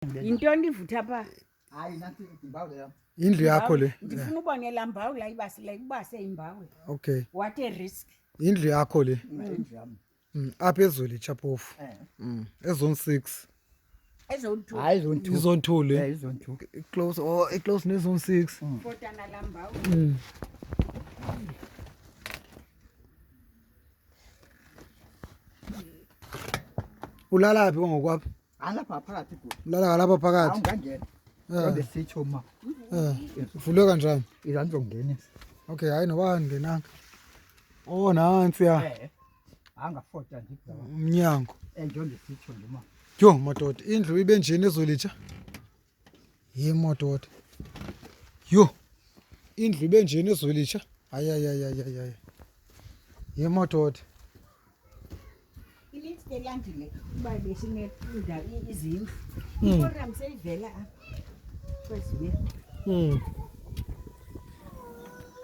Yintoni ivutha pha? Hayi nathi imbawu leyo. Indlu yakho le. Ndifuna ubone laa mbawu la ibasile ubase imbawu. Okay. What a risk. Indlu yakho le. Indlu yami. Apha ezweni Chapofu. Ezone 6. Ezone 2. Hayi zone 2. Izone 2 le. Izone 2. Close or close nezone 6. Fotana laa mbawu. Ulala phi ngokwapha? Alapha phakathi ku. Ulala lapha phakathi. Awungangena. Kodwa sitsho ma. Uvulwe kanjani? Izanizongenisa. Okay, hayi noba ngenanga. Oh nansi ya. Angafota nje Umnyango. njengoba sitsho nje ma. Yo madoda, indlu ibe njeni ezolitsha? Madoda. Yo. Indlu ibe njeni ezolitsha? Hayi. Madoda. Ilitsi ke landile uba besinefunda izindlu. Iprogram seyivela apha. Kwesibe.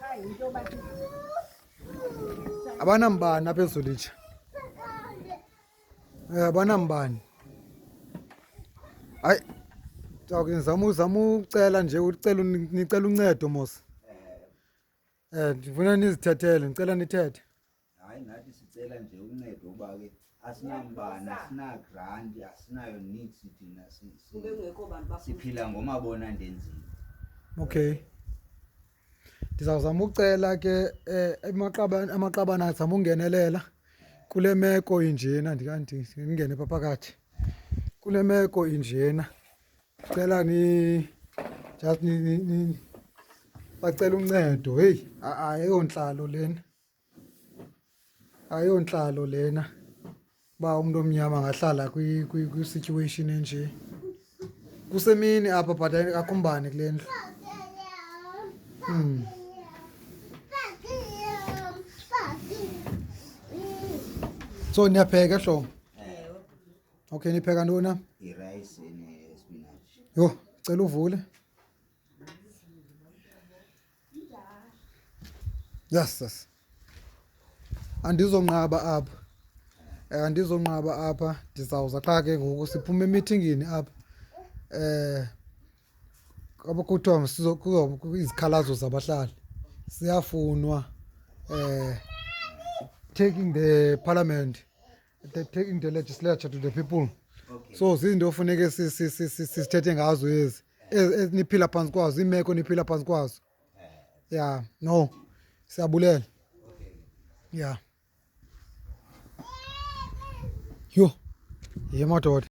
Hayi into bathi Abanambani apha ezolitsha? Abanambani. Hayi. Ngizama ucela nje nicela uncedo mos. Ndifuna nizithethele, ngicela nithethe. Hayi nathi sicela nje uncedo uba ke asinambani, asina grant, asinayo needs thina siphila ngomabona ndenzini. Okay. Ndizawuzama ucela ke amaqabana azama ungenelela kule meko injena ndikanti ngingene pha phakathi. Kule meko injena. Cela ni just ni bacela uncedo. Hey, ayonhlalo lena. Ayonhlalo lena. Ba umuntu omnyama ngahlala kwi situation enje. Kusemini apha but akumbani kule ndlu. So niyapheka hlobo? Okay, nipheka ntona? Irice nespinach. Yo, cela uvule. Yes. Andizonqaba apha. Andizonqaba apha. Ndizawuza xa ke ngoku siphuma emeetingini apha. Abakuthiwa kuzawuba izikhalazo zabahlali. Siyafunwa taking the parliament, taking the legislature to the people. Okay. So zizinto ofuneke sithethe ngazo ezi niphila phansi kwazo, imeko niphila phansi kwazo. Yeah, no. Siyabulela. Yeah. Yo. Madoda.